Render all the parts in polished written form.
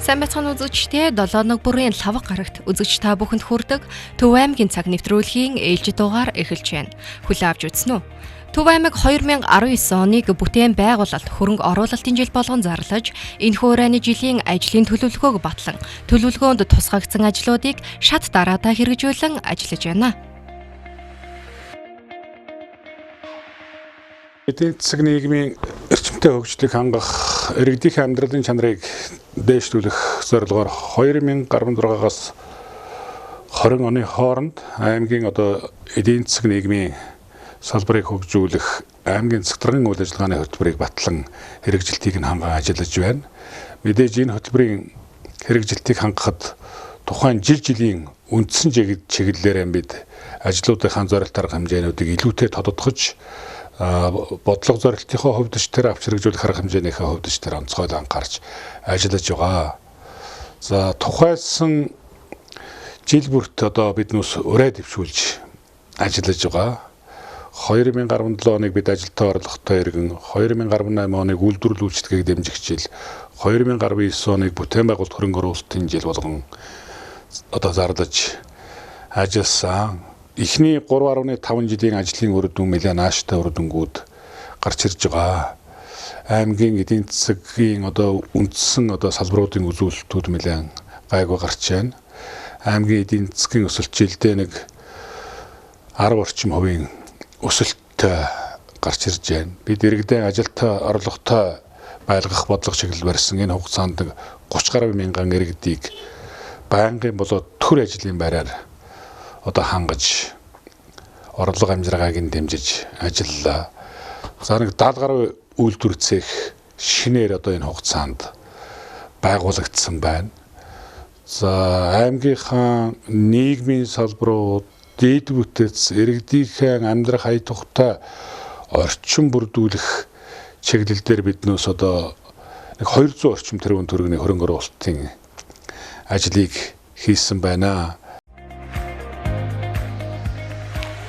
Сайн бацхан үзэгчдээ 7 нэг бүрийн 5 гарагт үзэгч та бүхэнд хүрдэг Төв аймгийн цаг нэвтрүүлгийн ээлжид дугаар эхэлж байна. Хүлээн авч үзсэн үү? Төв аймаг 2019 оныг бүтээн байгуулалт хөрөнгө оруулалтын жил болгон зарлаж, энэхүү урайны жилийн ажлын төлөвлөгөөг батлан, төлөвлөгөөнд тусгагдсан ажлуудыг шат дараатаа хэрэгжүүлэн ажиллаж байна. Эдийн засаг нийгмийн эрчимтэй хөгжлийг хангах, иргэдийн амьдралын чанарыг дээшлүүлэх зорилгоор 2016-аас 20 оны хооронд аймгийн эдийн засаг нийгмийн салбарыг хөгжүүлэх аймгийн засаг даргын үйл ажиллагааны хөтөлбөрийг батлан хэрэгжилтийг нь ханган ажиллаж байна. Мэдээж энэ хөтөлбөрийн хэрэгжилтийг хангахад тухайн жилийн үндсэн чиглэлээр бид ажлуудынхаа зорилт арга хэмжээнүүдийг илүүтэй тодотгож бодлого зорилтынхоо хувьд ч тэр авч хэрэгжүүлэх арга хэмжээнийхээ хувьд ч тэр онцгойлон анхаарч ажиллаж байгаа. За тухайлсан жил бүрт биднээс ураа дэвшүүлж ажиллаж байгаа. 2017 оныг бид ажилтаа орлоготой иргэн, 2018 оныг үйлдвэрлэл үйлчлэгийг дэмжих жил, 2019 оныг бүтээн байгуулалт хөрөнгө оруулалтын жил болгон зарлаж ажилласан. Эхний 3.5 жилийн ажлын үр дүн нэлээд нааштай үр дүнгууд гарч ирж байгаа. Аймгийн эдийн засгийн үндсэн салбаруудын үзүүлэлтүүд нэлээд гайгүй гарч байна. Аймгийн эдийн засгийн өсөлт жилдээ нэг 10 орчим хувийн өсөлттэй гарч ирж байна. Бид иргэдийн ажилтаа орлоготой байлгах бодлого чиглэл барьсан энэ хугацаанд 30 гаруй мянган иргэдийг байнгын болоод төр ажлын байраар хангаж орлого амжиргааг нь дэмжиж ажиллалаа. За нэг 70 гаруй үйлдвэр цех шинээр энэ хугацаанд байгуулагдсан байна. За аймгийнхаа нийгмийн салбарууд, дээд бүтэц, иргэдийнхээ амьдрах ая тухтай орчин бүрдүүлэх чиглэлээр биднээс нэг 200 орчим тэрбум төгрөгийн хөрөнгө оруулалтын ажлыг хийсэн байна.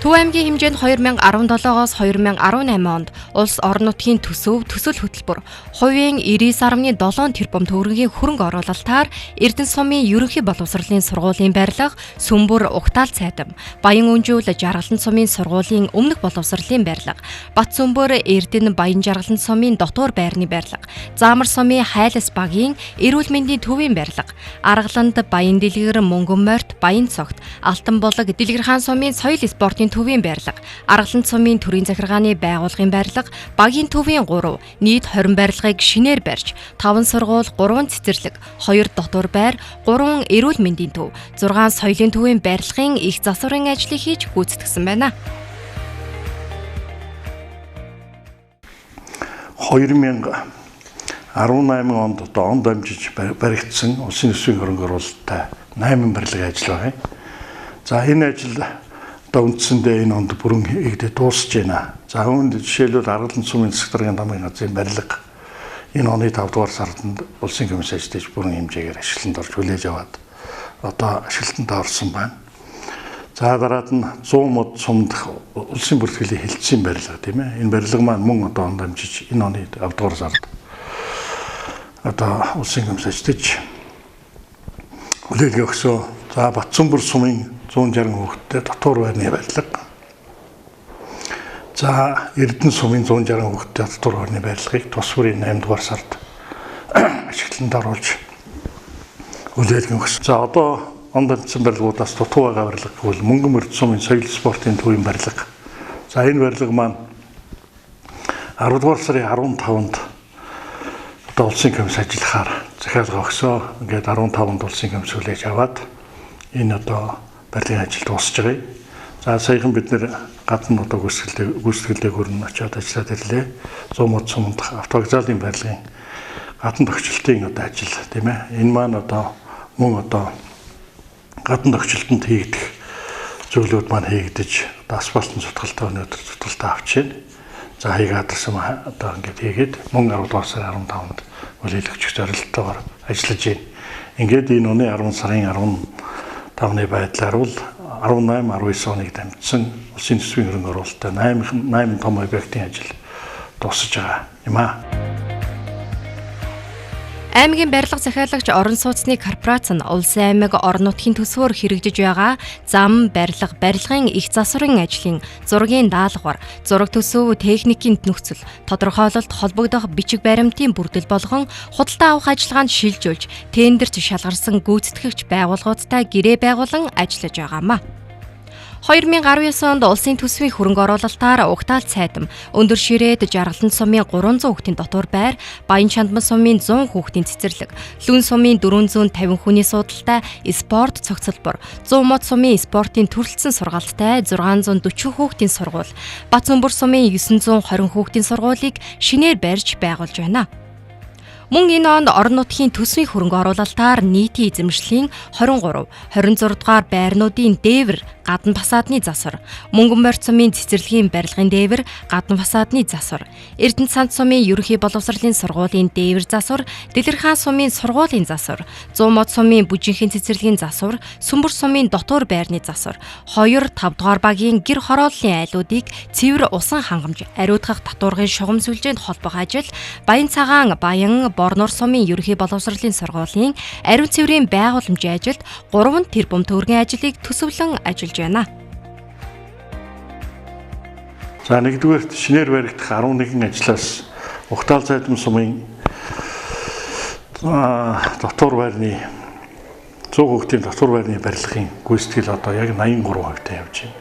Төв аймгийн хэмжээнд 2017-оос 2018 онд улс орон нутгийн төсөв төсөл хөтөлбөр хувийн 99.7 тэрбум төгрөгийн хөрөнгө оруулалтаар Эрдэнэ сумын ерөнхий боловсролын сургуулийн барилга, Сүмбэр Угтаал цайтам, Баян өнжүүл Жаргалан сумын сургуулийн өмнөх боловсролын барилга, Батсүмбэр Эрдэнэ Баян Жаргалан сумын дотуур байрны барилга, Заамар сумын Хайлас багийн эрүүл мэндийн төвийн барилга, Аргаланд Баян Дэлгэр Мөнгөн морьт Баян цогт, Алтан булаг Дэлгэр хаан сумын соёл спортын төвийн барилга, Аргалан сумын төрийн захиргааны байгууллагын барилга, багийн төвийн 3, нийт 20 барилгыг шинээр барьж, 5 сургууль, 3 цэцэрлэг, 2 дотуур байр, 3 эрүүл мэндийн төв, 6 соёлын төвийн барилгын их засварын ажлыг хийж гүйцэтгэсэн байна. 2018 онд он дамжиж баригдсан улсын төсвийн хөрөнгө оруулалттай 8 барилгын ажил байна. За энэ ажил үндсэндээ энэ онд бүрэн хийгдээ дуусж байна. За үүнд жишээлбэл Аргалан сумын засаг даргын Тамгын газрын барилга энэ оны 5 дугаар сард улсын комисс ажиллаж бүрэн хэмжээгээр ашиглалтанд орж хүлээж аваад ашиглалтанд орсон байна. За дараад нь 100 мод сумд улсын бүртгэлийн хэлтсийн барилга тийм ээ. Энэ барилга маань мөн он дамжиж энэ оны 5 дугаар сард улсын комисс ажиллаж хүлээлгээ өгсөн. За Батсүмбэр сумын 160 хүүхэдтэй дотуур байрны барилга. За Эрдэнэ сумын 160 хүүхэдтэй дотуур байрны барилгыг тус бүрийн 8 дугаар сард ашиглалтанд оруулж хүлээлгэн өгсөн. За он дамжсан барилгуудаас дутуу байгаа барилга гэвэл Мөнгөн морьт сумын соёл спортын төвийн барилга. За энэ барилга маань 10 дугаар сарын 15-нд улсын комисс ажиллахаар захиалга өгсөн. Ингээд 15-нд улсын комисс хүлээж аваад энэ барилгын ажил дуусж байгаа. За саяхан бид нэр гадна гүйцэтгэлтэй хөрн очиод ажиллаад ирлээ. 100 мод сумд автовокзалын барилгын гадна тогтчлтын ажил тийм ээ. Энэ маань мөн гадна тогтчлтод хийгдэх зөвлөд маань хийгдэж асфальтын цутгалтай өнөөдөр цутгалтаа авч байна. За хийгээдсэн ингээд хийгээд мөн 10 дугаар сарын 15-нд хүлээлгэх зорилттойгоор ажиллаж байна. Ингээд энэ оны 10 сарын 15-ны байдлаар бол 18-19 оныг дамжсан улсын төсвийн хөрөнгө оруулалттай 8 том объектын ажил дуусж байгаа юм аа. Аймгийн барилга захиалагч орон сууцны корпорац нь улсын аймаг орон нутгийн төсвөөр хэрэгжиж байгаа зам, барилга, барилгын их засварын ажлын зургийн даалгавар, зураг төсөв, техникийн нөхцөл, тодорхойлолт холбогдох бичиг баримтын бүрдэл болгон худалдаа авах ажиллагаанд шилжүүлж, тендерт шалгарсан гүйцэтгэгч байгууллагуудтай гэрээ байгуулан ажиллаж байгаамаа. 2019 онд улсын төсвийн хөрөнгө оруулалтаар Угтаал цайтам, өндөр ширээд Жаргалан сумын 300 хүүхдийн дотор байр, Баян Чандман сумын 100 хүүхдийн цэцэрлэг, Лүн сумын 450 хүний суудалтай спорт цогцлбор, 100 мод сумын спортын төрөлцсөн сургаалттай 640 хүүхдийн сургууль, Бацөмбөр сумын 920 хүүхдийн сургуулийг шинээр барьж байгуулж байна. Мөн энэ онд орон нутгийн төсвийн хөрөнгө оруулалтаар нийтийн эзэмшлийн 23, 26 дугаар байрнуудын дээвэр, гадна фасадны засвар, Мөнгөнборт сумын цэцэрлэгийн барилгын дээвэр, гадна фасадны засвар, Эрдэнэ цант сумын ерөнхий боловсролын сургуулийн дээвэр засвар, Дэлгэр хаан сумын сургуулийн засвар, 100 мод сумын бүжинхийн цэцэрлэгийн засвар, Сүмбэр сумын дотор байрны засвар, 2, 5 дугаар багийн гэр хорооллын айлуудыг цэвэр усан хангамж, ариутгах татваргын шугам сүлжээнд холбох ажил, Баян цагаан, Баян Борноор сумын ерөнхий боловсролын сургуулийн ариун цэврийн байгууламжийн ажилд 3 тэрбум төгрөгийн ажлыг төсөвлөн ажиллаж байна. За нэгдүгээрт шинээр баригдах 11 ажлаас Угтаал цайтам сумын дотор байрны 100 хүүхдийн дотор байрны барилгын гүйцэтгэл одоо яг 83% явж байна.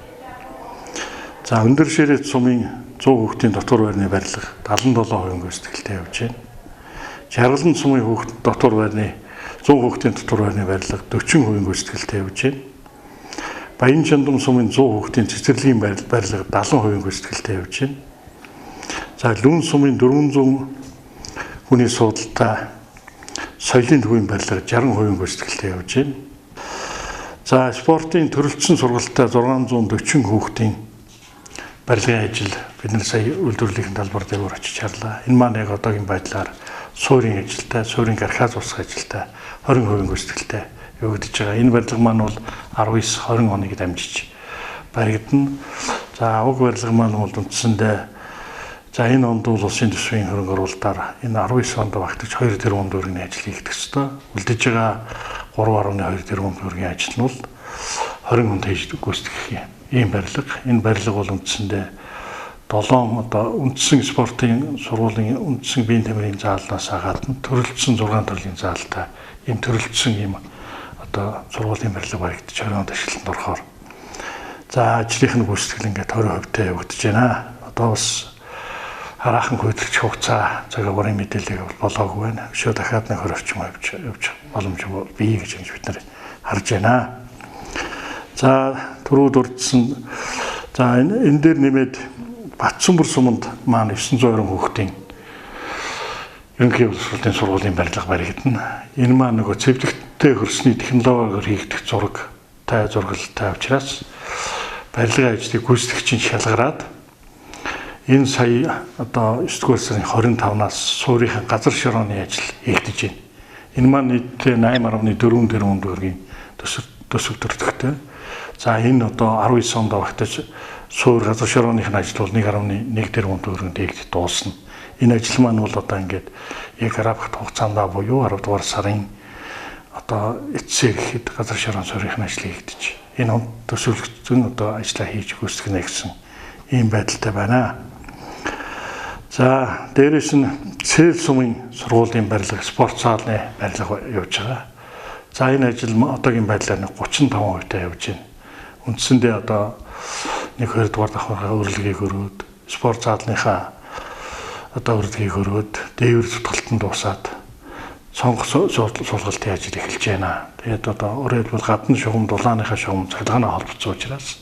За өндөр ширээд сумын 100 хүүхдийн дотор байрны барилга 77% гүйцэтгэлтэй явж байна. Жаргалан сумын дотор байрны 100 хүүхдийн дотор байрны барилга 40% гүйцэтгэлтэй явж байна. Баян Чандман сумын 100 хүүхдийн цэцэрлэгийн барилга 70% гүйцэтгэлтэй явж байна. За Лүн сумын 400 хүний суудалтай соёлын төвийн барилга 60% гүйцэтгэлтэй явж байна. За спортын төрөлцсөн сургалттай 640 хүүхдийн барилгын ажил бид нар сая үйлдвэрлэлийн талбар дээр очиж харлаа. Энэ маань яг одоогийн байдлаар суурийн ажилтай, суурийн гархаас усах ажилтай 20% гүйцэтгэлтэй явагдаж байгаа. Энэ барилга маань бол 19-20 хоног дамжиж баригдана. За уг барилга маань бол үндсэндээ за энэ онд бол улсын төсвийн хөрөнгө оруулалтаар энэ 19 онд багтаж 2 тэрбум төгрөгийн ажил хийгдэх ёстой. Үлдэж байгаа 3.2 тэрбум төгрөгийн ажил нь бол 20 онд хийж гүйцэтгэх ийм барилга. Энэ барилга бол үндсэндээ 7 одоо үндсэн спортын сургуулийн үндсэн биеийн тамирын заалнаас гадна төрөлцсөн 6 төрлийн заалтай ийм төрөлцсөн ийм одоо сургуулийн барилга баригдаж 20 онд ашиглалтанд орохоор за ажлынхны гүйцэтгэл ингээд 20% явагдаж байна. Одоо бас хараахан хөдөлгч хугацаа цагаагаар мэдээлэл болоогүй байна. Өшөө дахиад нэг 20 орчим явж боломж бий гэж бид нар харж байна. За түрүү дурдсан за энэ дээр нэмээд Бацөмбөр суманд маань 920 хүүхдийн ерөнхий боловсролын сургуулийн барилга баригдана. Энэ маань нөгөө цэвэрлэгтэй хөрсний технологиор хийгдэх зурагтай зургалтай учраас барилгын ажлыг гүйцэтгэгчийн шалгараад энэ сая одоо 9-р сарын 25-наас суурийнхаа газар широоны ажил хийгдэж байна. Энэ маань нийтдээ 8.4 тэрбум төгрөгийн төсөв төрөлхтэй. За энэ одоо 19 онд багтаж суур газар широоных нь ажил бол 1.1 тэрбум төгрөгийн дээгт дуусна. Энэ ажил маань бол одоо ингээд яг арабхт хугацаанд буюу 10 дугаар сарын одоо эцсээр ихэд газар широон суурийн ажил хийгдэж энэ он төсөвлөгдсөн одоо ажиллаа хийж гүйцэтгэнэ гэсэн ийм байдалтай байна. За дээрээс нь Цээл сумын сургуулийн барилга, спорт заалны барилга явж байгаа. За энэ ажил одоогийн байдлаар 35% явж байна. Үндсэндээ одоо 1-2 дугаар давхархаа урилгыг өрөөд, спорт заалныхаа одоо урилгыг өрөөд, дээвэр зүтгалтанд дуусаад сонгох суулгалтын ажил эхэлж байна. Тэгээд одоо өөрөөр хэлбэл гадны шугам, дулааныхаа шугам цахилгаанаа холбоцсон учраас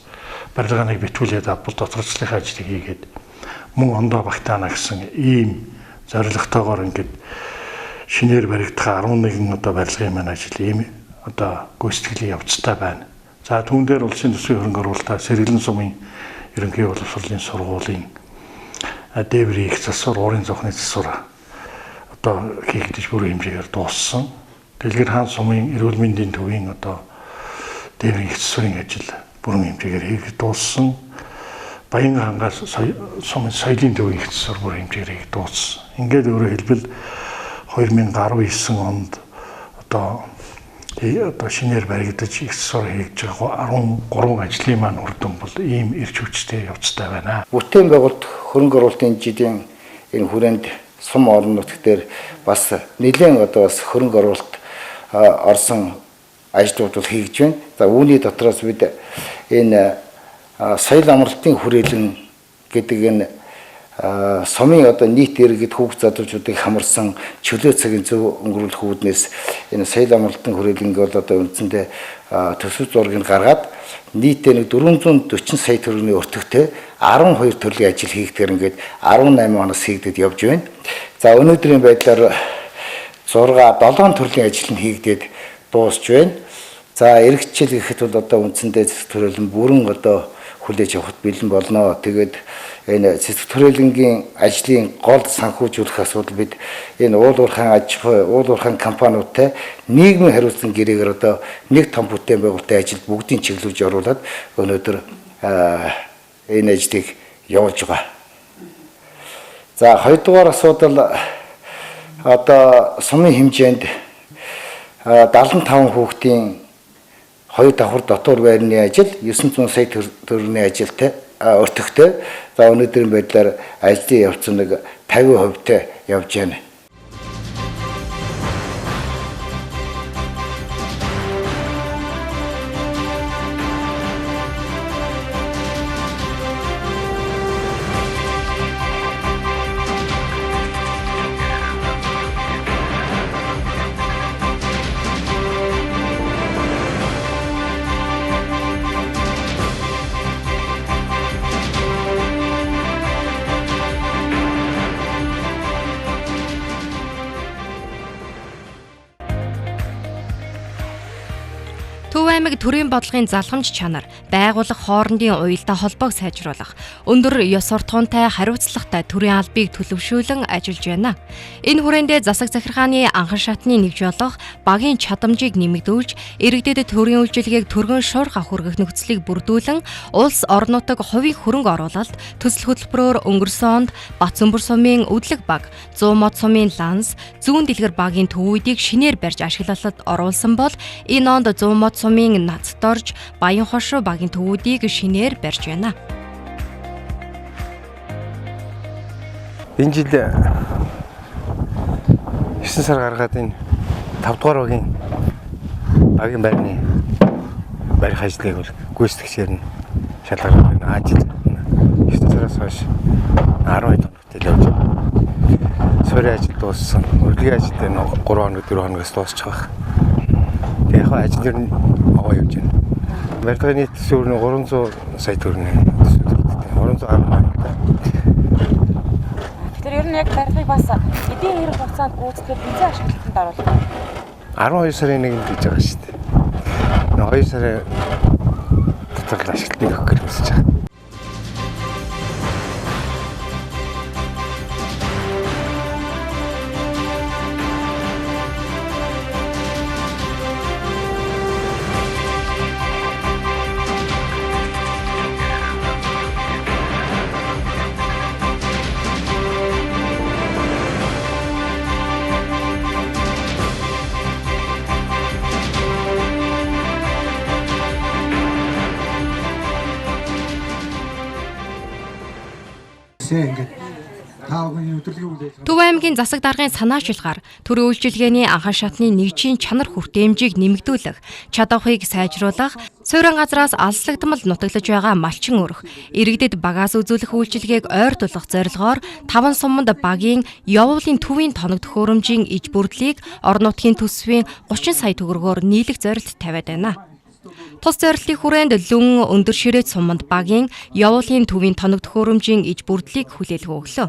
барилгааныг битгүүлээд авбал доторчлохын ажлыг хийгээд мөн ондоо багтаана гэсэн ийм зорилготойгоор ингээд шинээр баригдах 11 одоо барилгын маань ажил ийм одоо гүйцэтгэлийн явцтай байна. За түүн дээр улсын төсвийн хөрөнгө оруулалтаар Сэргэлэн сумын ерөнхий боловсролын сургуулийн дээврийн их засвар, уурын зохны засвар одоо хийгдэж бүрэн хэмжээгээр дууссан. Дэлгэр хаан сумын эрүүл мэндийн төвийн одоо дээврийн их засварын ажил бүрэн хэмжээгээр хийгдэж дууссан. Баян хангаас сумын соёлын төвийн их засвар бүрэн хэмжээгээр дууссан. Ингээд өөрөөр хэлбэл 2019 онд одоо шинээр баригдаж их сур хийж байгаа 13 ажлын маань үр дүн бол ийм ирж хүчтэй явцтай байна. Бүтээн байгуулалт хөрөнгө оруулалтын жилийн энэ хүрээнд сум орон нутг дээр бас нэлээд бас хөрөнгө оруулалт орсон ажлууд бол хийж байна. За үүний дотроос бид энэ соёл амралтын хүрээлэн гэдэг энэ сумын нийт иргэд хүүхд залуучуудыг хамарсан чөлөө цагийн зөв өнгөрүүлэх үүднээс энэ соёл амралтын хүрээлэнг бол үндсэндээ төсөв зургийг гаргаад нийтээ 440 сая төгрөгийн өртөгтэй 12 төрлийн ажил хийгдгээр ингээд 18 оноос хийгдэд явж байна. За өнөөдрийн байдлаар 7 төрлийн ажил нь хийгдээд дуусж байна. За эргэжил гэхэд бол үндсэндээ цэцэг төрөлн бүрэн хүлээж авахд бэлэн болно. Тэгээд энэ цэцэг төрөлнгийн ажлын гол санхүүжүүлэх асуудал бид энэ уулуурхайн компаниудтай нийгмийн хариуцлага гэрээгээр нэг том бүтээн байгуулалтын ажилд бүгдийг чиглүүлж оруулаад өнөөдөр энэ ажлыг явуулж байгаа. За хоёрдугаар асуудал сумын хэмжээнд 75 хүүхдийн 2 давхар дотор байрны ажил 900 сая төгрөгийн ажилтай өртөгтэй. За өнөөдрийн байдлаар ажлын явц 50% явж байна. Төв аймаг төрийн бодлогын залхамж чанар, байгууллага хоорондын уялдаа холбоог сайжруулах, өндөр ёс суртахуунтай хариуцлагатай төрийн албыг төлөвшүүлэн ажиллаж байна. Энэ хүрээндээ засаг захиргааны анхан шатны нэгж болох багийн чадамжийг нэмэгдүүлж, иргэдэд төрийн үйлчилгээг түргэн шуурхах хүргэх нөхцөлийг бүрдүүлэн, улс орон нутаг хувийн хөрөнгө оруулалт, төсөл хөтөлбөрөөр өнгөрсөн онд Батцөмбөр сумын Өдлөг баг, 100 мод сумын Ланс, Зүүн дэлгэр багийн төвүүдийг шинээр барьж ашиглалтад оруулсан бол энэ онд 100 мод сумын Нацдорж, Баян хошуу багийн төвүүдийг шинээр барьж байна. Энэ жил 9 сар гаргаад энэ 5 дугаар багийн байрны барих ажлыг бол гүйцэтгэгчээр нь шалгарах энэ ажил 9 сараас хойш 12 хоногт явж байна. Суурийн ажил дууссан. Урлагийн ажил дээр 3 хоног 4 хоногоос дуусчих байх. Яг ажил нь аваа явж байна. Барилгын нийт төсөв нь 300 сая төгрөгийн төсөв хийгддэг. 310 маань. Тэр ер нь яг барилгыг бас эдийн хэрэг хугацаанд гүйцэтгэх бизээ ашиглалтанд оруулах. 12 сарын 1-нд гэж байгаа шүү дээ. 2 сарын дотор л ашиглалтыг өгөх гэж хүсэж байгаа. Төв аймгийн засаг даргын санаачилгаар төрийн үйлчилгээний анхан шатны нэгжийн чанар хүртээмжийг нэмэгдүүлэх, чадварыг сайжруулах, суурин газраас алслагдмал нутаглаж байгаа малчин өрөх, иргэдэд багаас үзүүлэх үйлчилгээг ойртуулах зорилгоор 5 суманд багийн явуулын төвийн тоног төхөөрөмжийн иж бүрдлийг орон нутгийн төсвийн 30 сая төгрөгөөр нийлэх зорилт тавиад байна. Тус зорилтын хүрээнд Лүн өндөр ширээт суманд багийн явуулын төвийн тоног төхөөрөмжийн иж бүрдлийг хүлээлгэн өглөө.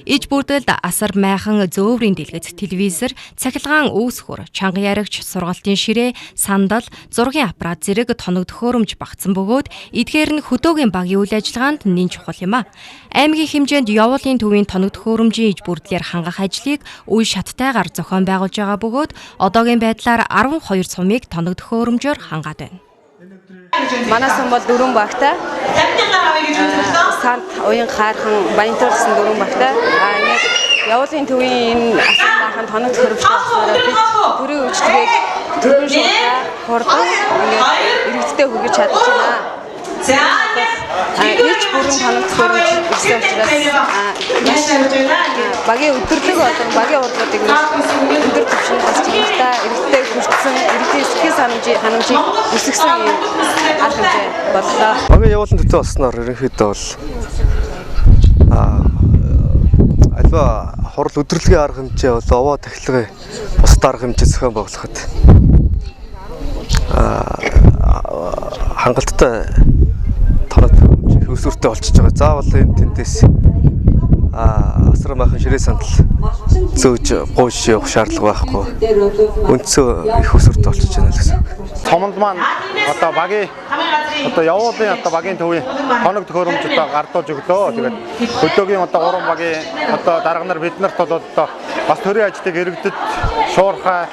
Иж бүрдэлд асар майхан зөөврийн дэлгэц, телевизор, цахилгаан үүсгүр, чанган яригч, сургалтын ширээ, сандал, зургийн аппарат зэрэг тоног төхөөрөмж багтсан бөгөөд эдгээр нь хөдөөгийн багийн үйл ажиллагаанд нэн чухал юм а. Аймгийн хэмжээнд явуулын төвийн тоног төхөөрөмжийн иж бүрдлээр хангах ажлыг үе шаттайгаар зохион байгуулж байгаа бөгөөд одоогийн байдлаар 12 сумыг тоног төхөөрөмжөөр хангаад байна. Манай сум бол 4 багтай. Санд уян хаархан баянтуулсан 4 багтай. Ингээд явуулын төвийн асуултын тоног төхөөрөмжтэй болохоор бид төрийн үйлчлэгийг төрийн шуурхай хурдан ингээд иргэдэд хүргэж чадж байна. Эч бүрэн тоног төхөөрөмж ирсэн учраас багийн өдөрлөг болон багийн урдлуудыг өндөр түвшинд бас чиглэлтэй иргэдэд хүргэсэн иргэдийн сэтгэл ханамжийг өсгсөн арга хэмжээ боллоо. Багийн явуулан төтөө болсноор ерөнхийдөө бол альва хурал өдөрлөгийн арга хэмжээ бол овоо тахилгын бусад арга хэмжээ зохион байгуулахад хангалттай тоног төхөөрөмж өсвөртэй болчихж байгаа. Заавал энэ тэндээс асар махан ширээ сандал зөөж гоош явах шаардлага байхгүй. Үндсөө их өсвөртэй болчихж байна л гэсэн. Цомонд маань одоо багийн одоо явуулын одоо багийн төвийн тоног төхөөрөмж одоо гардуулж өглөө. Тэгээд хөдөөгийн одоо 3 багийн одоо дарганаар бид нарт бол одоо бас төрийн ажлыг иргэдэд шуурхай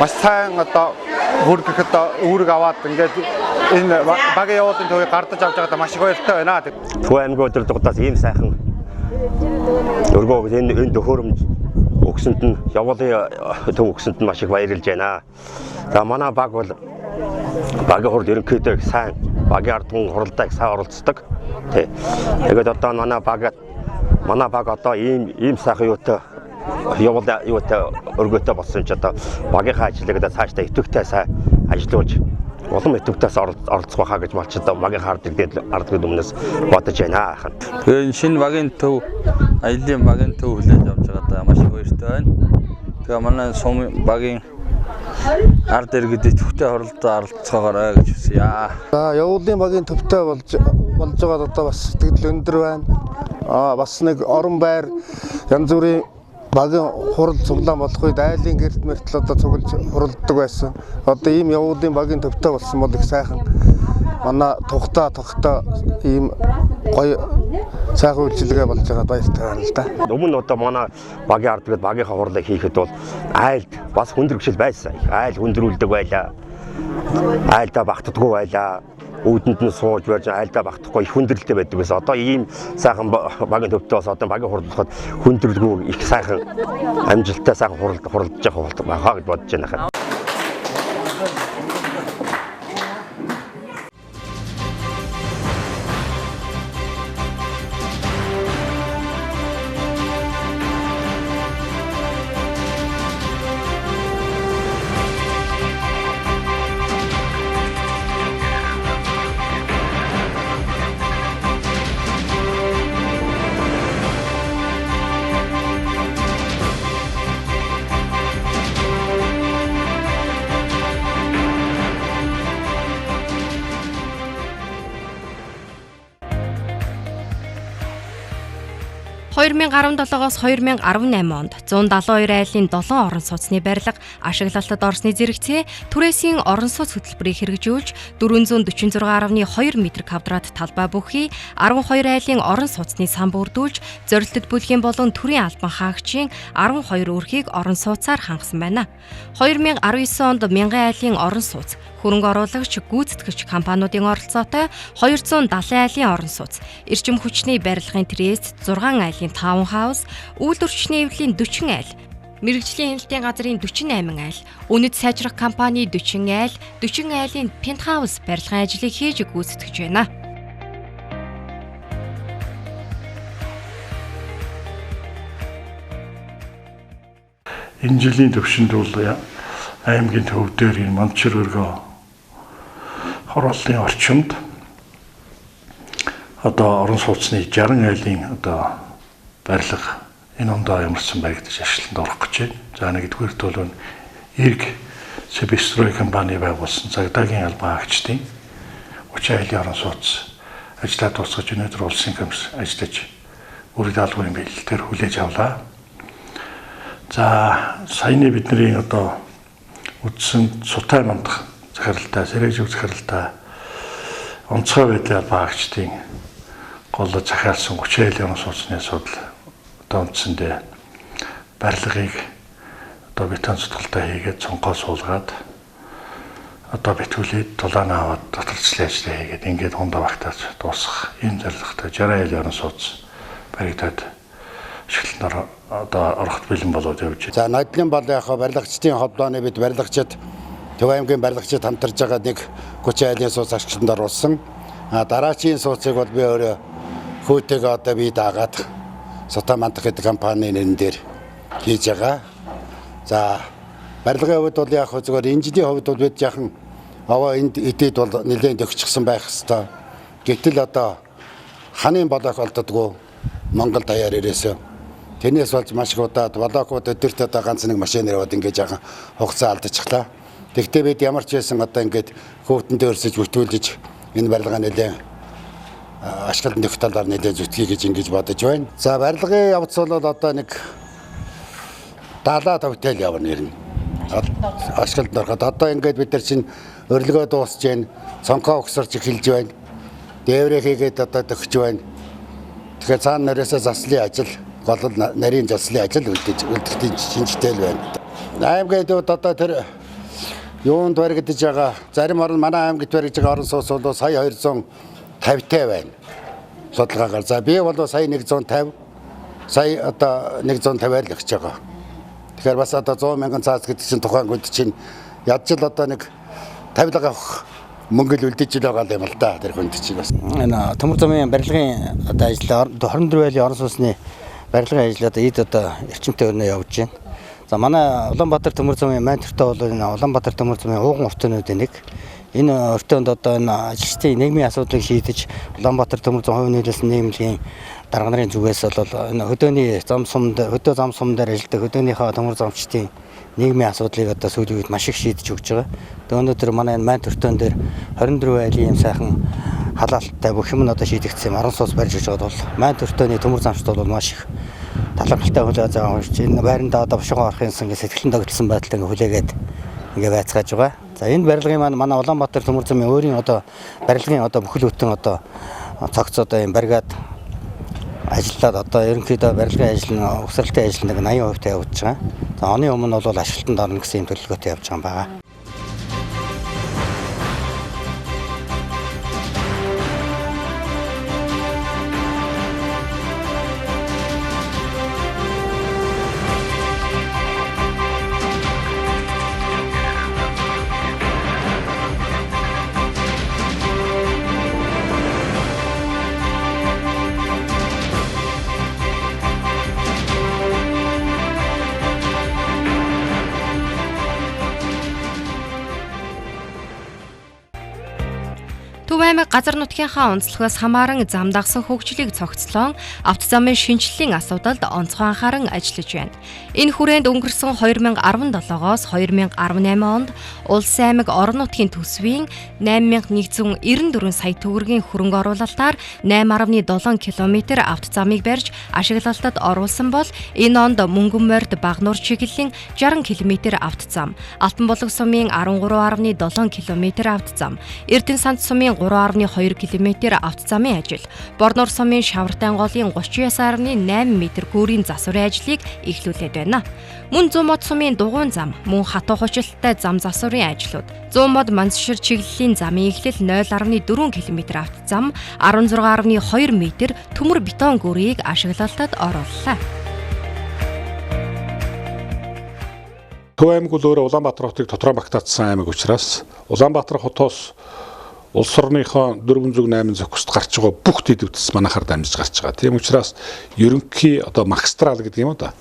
маш сайн одоо хүргэх одоо үүрэг аваад ингээд энэ багийн явуулын төвийг гардаж авч байгаадаа маш их баяртай байна. Төв аймгийн удирдлагуудаас ийм сайхан өргөө энэ төхөөрөмж өгсөнд нь явуулын төв өгсөнд нь маш их баярлж байна. За манай баг бол багийн хурал ерөнхийдөө сайн багийн ард түмэн хуралдаа сайн оролцдог. Тий. Тэгээд одоо манай баг одоо ийм сайхан юутай явуулын юутай өргөөтэй болсон ч одоо багийнхаа ажлыг цаашдаа идэвхтэй сайн ажиллуулж улам идэвхтэйс оролцох байхаа гэж малч одоо багийнхаа ардгийн өмнөөс бодож байна хаан. Тэгээд шинэ багийн төв аялын багийн төв хүлээж авч байгаадаа маш их баяртай байна. Тэгээ манай сум багийн ард иргэд идэвхтэй хуралдаа оролцоогоорой гэж хүсье. За явуулын багийн төвтэй болж байгаад одоо бас сэтгэл өндөр байна. Бас нэг орон байр янз бүрийн багийн хурал цуглаан болох үед айлын гэрт мэртэл одоо цуглаж хуралддаг байсан. Одоо ийм явуулын багийн төвтэй болсон бол их сайхан. Манай тухта ийм гоё сайхан үйлчилгээ болж байгаа баяртай байна л да. Өмнө одоо манай багийн ард гэдэг багийнхаа хурлыг хийхэд бол айлд бас хүндрэгшил байсан. Айл хүндрүүлдэг байлаа. Айлдаа багтдаггүй байлаа. Үүдэнд нь сууж байж айлдаа багтахгүй их хүндрэлтэй байдаг байсан. Одоо ийм сайхан багийн төвтэй бас одоо багийн хурлахад хүндрэлгүй их сайхан амжилттай сайхан хуралдаж явах байхаа гэж бодож байна. (2017-оос 2018 онд 172 айлын 7 орон сууцны барилга ашиглалтад орсны зэрэгцээ түрээсийн орон сууц хөтөлбөрийг хэрэгжүүлж 446.2 м2 талбай бүхий 12 айлын орон сууцны сан бүрдүүлж зорилтод бүлгийн болон төрийн албан хаагчийн 12 өрхийг орон сууцаар хангасан байна. 2019 онд 1000 айлын орон сууц хөрөнгө оруулагч гүйцэтгэгч компаниудын оролцоотой 270 айлын орон сууц, эрчим хүчний барилгын трест 6 айлын таунхаус, үйлдвэрчний эвлэлийн 40 айл, мэрэгжлийн хяналтын газрын 48 айл, үнэт сайжрах компани 40 айл, 40 айлын пентхаус барилгын ажлыг хийж гүйцэтгэж байна. Энэ жилийн төвшөнд бол аймгийн төв дээр энэ Мончир өргөө хорооллын орчинд одоо орон сууцны 60 айлын одоо барилга энэ ондоо ямарсан байгдаж ажилтанд орох гэж байна. За нэгдүгээрт бол эрг Себестрой компани байгуулсан цагдаагийн албан хаагчдын 30 айлын орон сууц ажлаа дуусгаж өнөөдөр улсын комисс ажиллаж бүрэг даалгаврын биелэлээр хүлээж авлаа. За саяны бидний одоо үдсэн сутай мандах захиралтай, сэрэж захиралтай онцгой байдлаар багчдын гол захиалсан 30 айлын орон сууцны асуудал одоо үндсэндээ барилгыг одоо бетон сутгалтай хийгээд цонхоо суулгаад одоо битгүүлээд дулаан аваад доторчлын ажлаа хийгээд ингээд хондоо багтааж дуусгах ийм зорилготой 60 айлын орон сууц баригдаад ашиглалтаар одоо орохт бэлэн болоод явж байна. За нодлын бол яг барилгачдын холбооны бид барилгачид Төв аймгийн барилгачид хамтарж байгаа нэг 30 айлын сууц ашиглалтанд оруулсан. Дараачийн сууцыг бол би өөрөө хөөтэйгээ одоо би даагаад Сутаа мандах гэдэг компанийн нэрэн дээр хийж байгаа. За барилгын хувьд бол яг зөвхөн инженерийн хувьд бол бид яхан аваа энд эдэд бол нэлээд өгчихсэн байх хэвээр. Гэтэл одоо ханын болоох олддоггүй Монгол даяар ирээсээ. Тэрнээс болж маш их удаад болоокууд өдөрт одоо ганц нэг машин яваад ингэж яхан хугацаа алдчихлаа. Тэгвэл бид ямар ч байсан одоо ингэж хөвтөндөө өрсөж бүтүүлж энэ барилгаа нэлээд ашиглалтын дэх талаар нэлээд зүтгэе гэж ингэж бодож байна. За барилгын явц бол одоо нэг 70 тавтал явна нэрнэ. Ашиглалтанд ороход одоо ингээд бид нар чинь өрлөгөө дуусж байна. Цонхоо өгсөрч эхэлж байна. Дээврээ хийгээд одоо төгсж байна. Тэгэхээр цаана нэрээсээ заслын ажил, гол нарийн заслын ажил үлдэхтэй шинжтэй л байна. Аймгийн дэвд одоо тэр юунд баригдаж байгаа зарим орн манай аймагт баригдаж байгаа орон сууц бол сая 250-тай байна. Судалгаагаар. За би бол сая 150, сая одоо 150-аар л өгч байгаа. Тэгэхээр бас одоо 100 мянган цаас гэдэг чинь тухайгууд чинь ядчил одоо нэг 50 авах мөнгө л үлдэж байгаа юм л да тэр хүнд чинь бас. Энэ төмөр замын барилгын одоо ажил 24 айлын орон сууцны барилгын ажил одоо эд одоо эрчимтэй өрнөө явж байна. За манай Улаанбаатар төмөр замын маань төртөө бол энэ Улаанбаатар төмөр замын ууган өртөөнүүдийн нэг. Энэ өртөөнд одоо энэ ажилчдын нийгмийн асуудлыг шийдэж Улаанбаатар төмөр зам хувийн нийлүүлсэн нийгмийн дарга нарын зүгээс бол энэ хөдөөний зам сумд хөдөө зам сум дээр ажилладаг хөдөөнийхөө төмөр замчдын нийгмийн асуудлыг одоо сүүлийн үед маш их шийдэж өгч байгаа. Тэгээ өнөөдөр манай энэ маань төртөөн дээр 24 айлын юм сайхан халаалттай бүх юм нь одоо шийдэгдсэн юм. Орон сууц барьж өгч байгаа бол маань төртөөний төмөр замчд бол маш их талархалтай хүлээж байгаа юм шиг. Энэ байранда одоо бушуугаа орохын ингээ сэтгэлэн тогтсон байдалтай ингээ хүлээгээд ингээ байцгааж байгаа. За энэ барилгын маань манай Улаанбаатар төмөр замын өөрийн одоо барилгын одоо бүхэл бүтэн одоо цогц одоо юм баригад ажиллаад одоо ерөнхийдөө барилгын ажил нь угсралтын ажил нэг 80% та явуулж байгаа. За оны өмнө бол ашиглалтанд орно гэсэн юм төлөвлөгөөтэй явж байгаа юм байна. Төв аймаг газар нутгийнхаа онцлогоос хамааран зам дагсан хөгжлийг цогцлон авто замын шинжиллийн асуудалд онцгой анхааран ажиллаж байна. Энэ хүрээнд өнгөрсөн 2017-оос 2018 онд улсын аймаг орон нутгийн төсвийн 8194 сая төгрөгийн хөрөнгө оруулалтаар 8.7 км авто замыг барьж ашиглалтад оруулсан бол энэ онд Мөнгөнмойрд Багнуур чиглэлийн 60 км авто зам, Алтан булаг сумын 13.7 км авто зам, Эрдэнэ санд сумын 3.2 км авто замын ажил, Борнуур сумын Шавартайн голын 39.8 м гүүрийн засварын ажлыг эхлүүлээд байна. Мөн Зүүмод сумын Дугуйн зам, мөн хатуу хучилттай зам засварын ажлууд, Зүүмод Мансшир чиглэлийн замын эхлэл 0.4 км авто зам, 16.2 м төмөр бетон гүүрийг ашиглалтад орууллаа. Төв аймаг бол өөрөө Улаанбаатар хотыг дотроо багтаацсан аймаг учраас Улаанбаатар хотоос улс орныхоо 408 зохиост гарч байгаа бүх дэд үтс манайхаар дамжиж гарч байгаа. Тийм учраас ерөнхий одоо магистрал гэдэг юм уу да.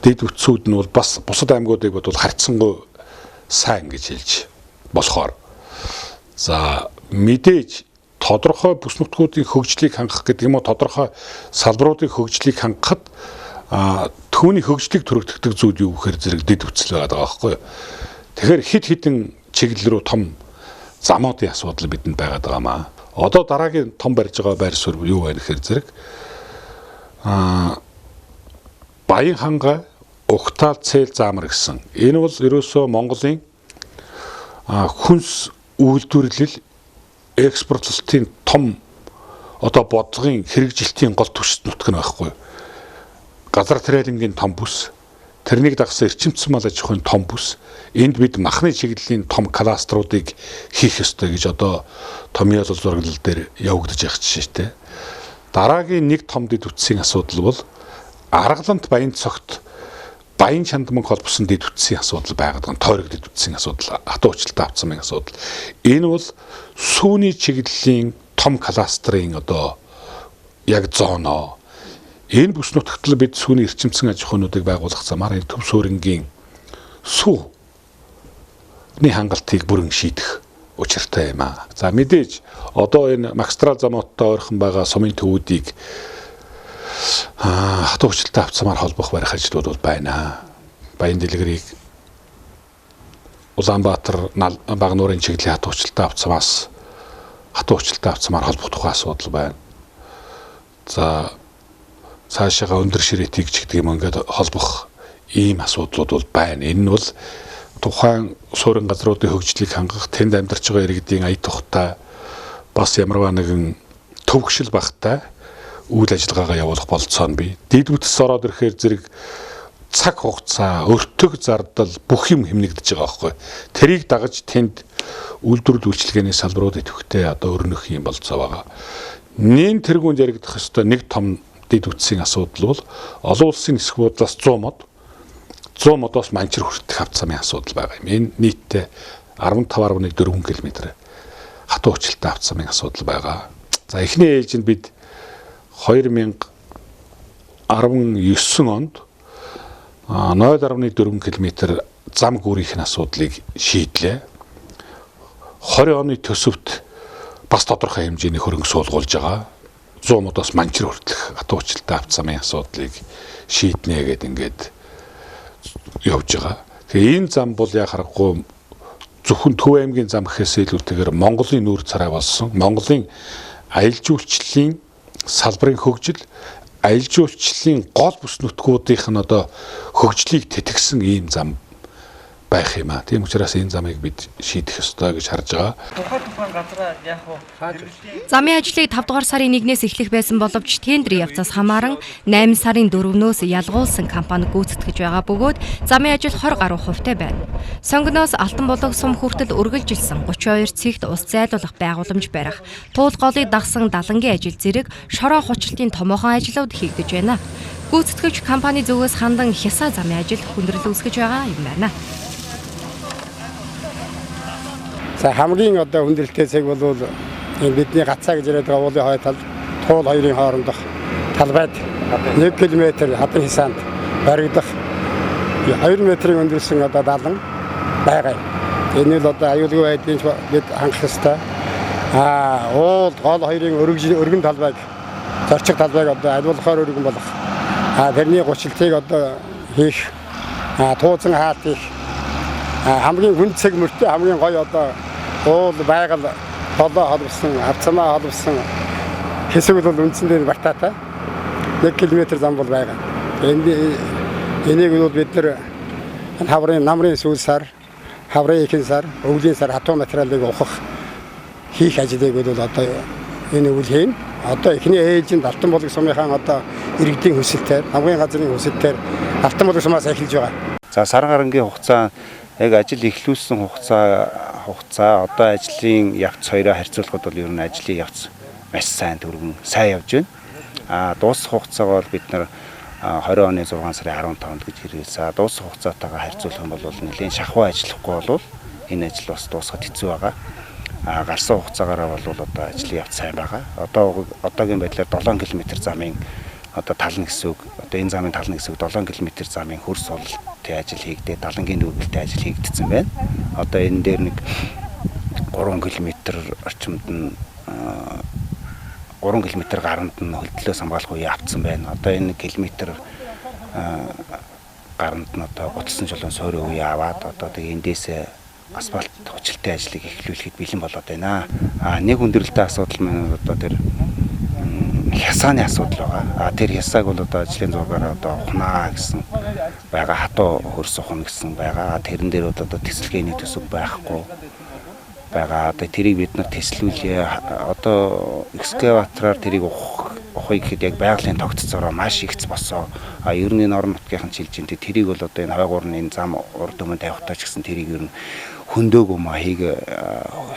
Дэд үтсүүд нь бол бас бусад аймагуудыг бодвол харьцангуй сайн гэж хэлж болохоор. За мэдээж тодорхой бүс нутгуудын хөгжлийг хангах гэдэг юм уу тодорхой салбаруудын хөгжлийг хангахад түүний хөгжлийг төрөгдөгдөг зүйл юу гэхээр зэрэг дэд үтсэл байгаа байхгүй юу. Тэгэхээр хид хідэн чиглэл рүү том замуудын асуудал бидэнд байгаад байгаамаа. Одоо дараагийн том барьж байгаа байр суурь юу вэ гэхээр зэрэг Баян ханга Угтаал цээл заамар гэсэн. Энэ бол ерөөсөө Монголын хүнс үйлдвэрлэл экспортлолтын том одоо бодлогын хэрэгжилтийн гол түвшин нутаг нь байхгүй. Газар тариалангийн том бүс, тэрнийг дагсан эрчимцэн мал аж ахуйн том бүс, энд бид махны чиглэлийн том кластеруудыг хийх ёстой гэж одоо томьёол зураглал дээр явагдаж байгаа жишээтэй. Дараагийн нэг том дэд үтсийн асуудал бол Аргалант баян цогт баян чандмаг холбосон дэд үтсийн асуудал байгаад, тойрог дэд үтсийн асуудал, хатуу уучлалтай авсан мэн асуудал. Энэ бол сүүний чиглэлийн том кластрын одоо яг зоно. Энэ бүс нутагт бид сүүний эрчимсэн аж ахуйнуудыг байгуулах замаар энэ төв суурингийн сүүний хангалтыг бүрэн шийдэх учиртай юм аа. За мэдээж одоо энэ магистрал замуудтай ойрхон байгаа сумын төвүүдийг хатуу уучлалтай авцсамаар холбох барих ажлууд бол байна. Баян дэлгэрийг Улаанбаатар Багнуурын чиглэлийн хатуу уучлалтай авцсамаас хатуу уучлалтай авцсамаар холбох тухай асуудал байна. За цаашаага өндөр ширээтэй гэдэг юм ингээд холбох ийм асуудлууд бол байна. Энэ нь бол тухайн суурин газруудын хөгжлийг хангах, тэнд амьдарч байгаа иргэдийн ая тухтай бас ямарваа нэгэн төвөгшил багтай үйл ажиллагаагаа явуулах болцоо нь бий. Дэд үтс ороод ирэхээр зэрэг цаг хугацаа, өртөг зардал бүх юм хэмнэгдэж байгаа байхгүй. Тэрийг дагаж тэнд үйлдвэрлэл үйлчилгээний салбарууд идэвхтэй одоо өрнөх юм болцоо байгаа. Нэн тэргуунд яригдах ёстой нэг том дэд үтсийн асуудал бол олон улсын нисэх буудлаас 100 модоос манчир хүртэх хавцамын асуудал байгаа юм. Энэ нийтдээ 15.4 км хатуу уучлалтай хавцамын асуудал байгаа. За эхний ээлжинд бид 2019 онд 0.4 км зам гүрийнх нь асуудлыг шийдлээ. 20 оны төсөвт бас тодорхой хэмжээний хөрөнгө суулгуулж байгаа. 100 модоос манчир хүртэх хатуу уучлалтай хавцамын асуудлыг шийднэ гэдэг ингээд явж байгаа. Тэгээ энэ зам бол яа харахгүй зөвхөн Төв аймгийн зам гэхээс илүүтэйгээр Монголын нүүр царай болсон. Монголын аялал жуулчлалын салбарын хөгжил, аялал жуулчлалын гол бүс нутгуудынх нь одоо хөгжлийг тэтгсэн ийм зам байх юм аа. Тийм учраас энэ замыг бид шийдэх ёстой гэж харж байгаа. Тухайн газараа яг Замын ажлыг 5 дугаар сарын 1-ээс эхлэх байсан боловч тендер явцаас хамааран 8 сарын 4-өөс ялгуулсан компани гүйцэтгэж байгаа бөгөөд замын ажил 20 гаруй хувьтай байна. Сонгоноос Алтан болог сум хүртэл үргэлжилсэн 32 цэгт ус зайлуулах байгууламж барих, туул голыг дагсан далангийн ажил зэрэг шороо хучлалтын томоохон ажлууд хийгдэж байна. Гүйцэтгэгч компани зүгээс хандан хясаа замын ажил хүндрэл үүсгэж байгаа юм байна. За хамгийн одоо хүндрэлтэй цаг бол энэ бидний гацаа гэж яриад байгаа уулын хой тал туул хоёрын хоорондох талбайд 1 км хадан хисаанд баригдах 2 метрийн өндөрлсөн одоо далан байгаа. Энэ л одоо аюулгүй байдлыг бид хангах ёстой. Уул гол хоёрын өргөн талбайг зорчих талбайг одоо аливаалахаар өргөн болох. Тэрний гучлтыг одоо хийх тууцан хаалт хийх хамгийн хүн цаг мөртөө хамгийн гоё одоо уул байгаль холоо холбосон, авцамаа холбосон хэсэг бол үндсэн дээр багтаатай 1 км зам бол байгаа. Энийг бол бид нар хаврын намрын сүүл сар, хаврын ихэнх сар, өвлийн сар хатуу материалыг ухах хийх ажлыг бол одоо энэ үйл хийн. Одоо эхний ээлжинд Алтан болог сумынхаа одоо иргэдийн хүсэлтээр, хамгийн газрын хүсэлтээр Алтан болог сумаас эхэлж байгаа. За сар гарангийн хугацаа яг ажил эхлүүлсэн хугацаа одоо ажлын явц хоёроо харьцуулахад бол ер нь ажлын явц маш сайн түргэн сайн явж байна. Дуусах хугацаагаа бол бид нар 20 оны 6 сарын 15-нд гэж хэрэгэлсэн. Дуусах хугацаатайгаа харьцуулах юм бол нэлийн шахуу ажиллахгүй бол энэ ажил бас дуусахад хэцүү байгаа. Гарсан хугацаагаараа бол одоо ажлын явц сайн байгаа. Одоогийн байдлаар 7 км замын одоо талн хэсэг, одоо энэ замын талн хэсэг 7 км замын хөрс суултын ажил хийгдээ, далангийн дүүрэлтийн ажил хийгдсэн байна. Одоо энэ дээр нэг 3 км орчимд нь 3 км гаранд нь хөлтлөөс хамгаалах үе авцсан байна. Одоо энэ километр гаранд нь одоо гоцсон чулуун сойрын үе аваад одоо тэгээ эндээсээ асфальт хүчлэлтийн ажлыг эхлүүлэхэд бэлэн болоод байна. Нэг хүндрэлтэй асуудал маань одоо тэр хясааны асуудал байгаа. Тэр хясааг бол одоо ажлын зургаараа одоо ухнаа гэсэн байгаа, хатуу хөрс ухна гэсэн байгаа. Тэрэн дээр одоо тэсэлгээний төсөв байхгүй байгаа. Одоо тэрийг бид нар тэслүүлээ. Одоо экскаватораар тэрийг ухахыг гэхэд яг байгалийн тогтцоороо маш ихц босоо. Ер нь орон нутгийнхан чилжинтэй тэрийг бол одоо энэ хойгуурны энэ зам урд өмнө тавихтаа ч гэсэн тэрийг ер нь хөндөөг юм аа хийг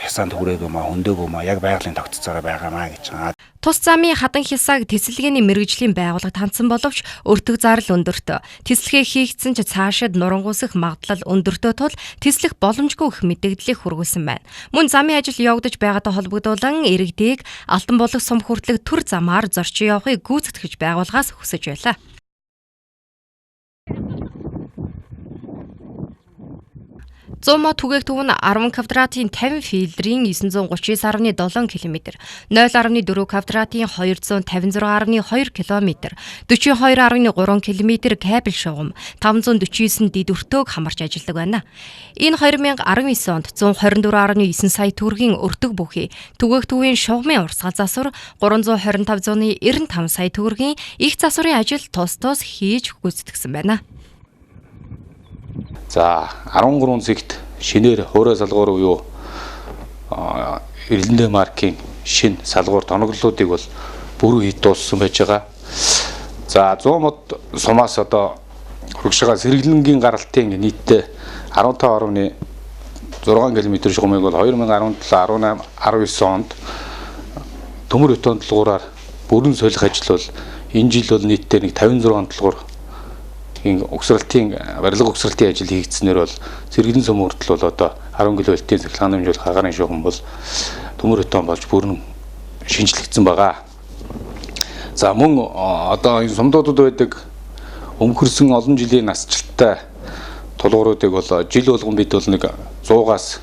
хясаанд хүрээг юм аа хөндөөг юм аа яг байгалийн тогтцоороо байгаамаа гэж байгаа. Тус замын хадан хясааг тэсэлгээний мэргэжлийн байгууллага тандсан боловч өртөг зардал өндөртөө. Тэслэгээ хийгдсэн ч цаашид нурангуусах магадлал өндөртөө тул тэслэх боломжгүй их мэдээллийг хүргүүлсэн байна. Мөн замын ажил явагдаж байгаатай холбогдуулан иргэдийг Алтан булаг сум хүртэлх төр замаар зорчин явахыг гүйцэтгэж байгууллагаас хүсэж байлаа. Зумо түгээх төв нь 10 квадратын 50 филдрийн 939.7 км, 0.4 квадратын 256.2 км, 42.3 км кабель шугам, 549 дид өртөөг хамарч ажилладаг байна. Энэ 2019 онд 124.9 сая төгрөгийн өртөг бүхий, түгээх төвийн шугамын урсгал засвар 325.95 сая төгрөгийн их засварын ажил тус хийж гүйцэтгэсэн байна. За 13 зэгт шинээр хуурай салгуур буюу Ирлэндэ маркийн шин салгуур тоноглолуудыг бол бүрэн хит дууссан байж байгаа. За 100 мод сумаас одоо хургшгаа сэргэлэнгийн гаралтын нийтдээ 15.6 км шугамыг бол 2017, 18, 19 онд төмөр бетон толгуураар бүрэн солих ажил бол энэ жил бол нийтдээ 56 толгуур угсралтын барилга угсралтын ажил хийгдснээр бол сэргэлэн сум хүртэл бол одоо 10 кВт-ийн цахилгаан хэмжүүлэх хагаарын шугам бол төмөр бетон болж бүрэн шинжлэгдсэн байгаа. За мөн одоо энэ сумдуудад байдаг өмхөрсөн олон жилийн насжилттай тулгууруудыг бол жил болгон бид бол нэг 100-аас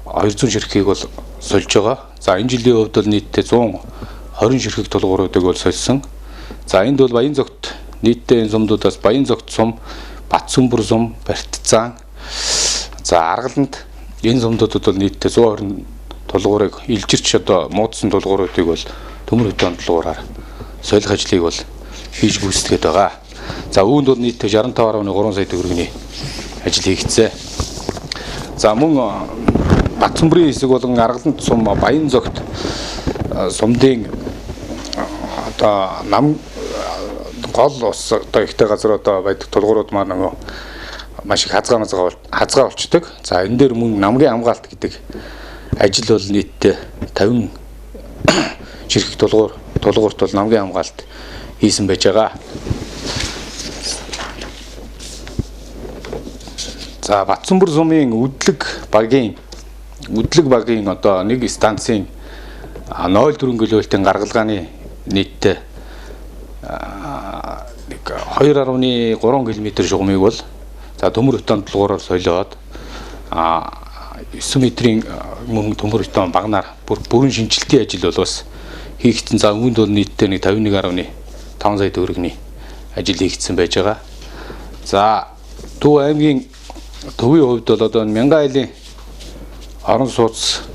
200 ширхгийг бол сольж байгаа. За энэ жилийн хувьд бол нийтдээ 120 ширхэг тулгууруудыг бол сольсон. За энд бол баян зөгт нийтдээ энэ сумдуудаас баян зөгт сум, Батсүмбэр сум, Бартцаан, за Аргаланд энэ сумдуудад бол нийтдээ 120 тулгуурыг илжирч одоо муудсан тулгууруудыг бол төмөр бетон тулгуураар солих ажлыг бол хийж гүйцэтгээд байгаа. За үүнд бол нийтдээ 65.3 сая төгрөгийн ажил хийгдсэн. За мөн Батсүмбэрийн хэсэг болон Аргаланд сум, баян зөгт сумдын одоо нам гол ус одоо ихтэй газар одоо байдаг тулгуурууд маань нөгөө маш их хазгаа болчдөг. За энэ дээр мөн намгийн хамгаалт гэдэг ажил бол нийтдээ 50 ширхэг тулгуурт бол намгийн хамгаалт хийсэн байж байгаа. За Батсүмбэр сумын үдлэг багийн одоо нэг станцын 0.4 кВт-ийн гаргалгааны нийтдээ 2.3 км шугамыг бол за төмөр бетон тулгуураар солиод 9 метрийн мөн төмөр бетон багнаар бүрэн шинжилтийн ажил бол бас хийгдсэн. За үүнд бол нийтдээ 51.5 сая төгрөгийн ажил хийгдсэн байж байгаа. За Төв аймгийн төвийн хувьд бол одоо 1000 айлын орон сууц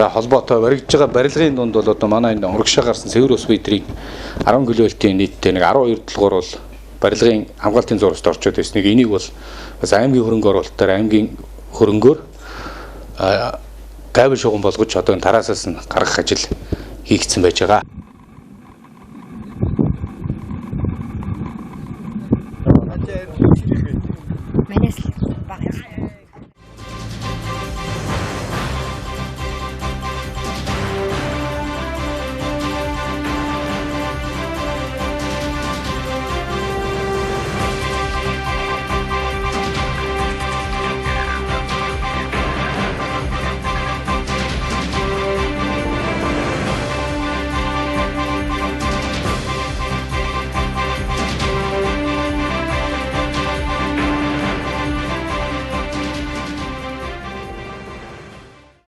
холбоотой баригдж байгаа барилгын дунд бол одоо манай энэ урагшаа гарсан цэвэр ус бидрийн 10 кВт-ийн нийтдээ 12 толгуур бол барилгын хамгаалтын зурагт орчод байсныг энийг бол бас аймгийн хөрөнгө оруулалтаар аймгийн хөрөнгөөр кабель шугам болгож одоо энэ тараасаас нь гаргах ажил хийгдсэн байж байгаа.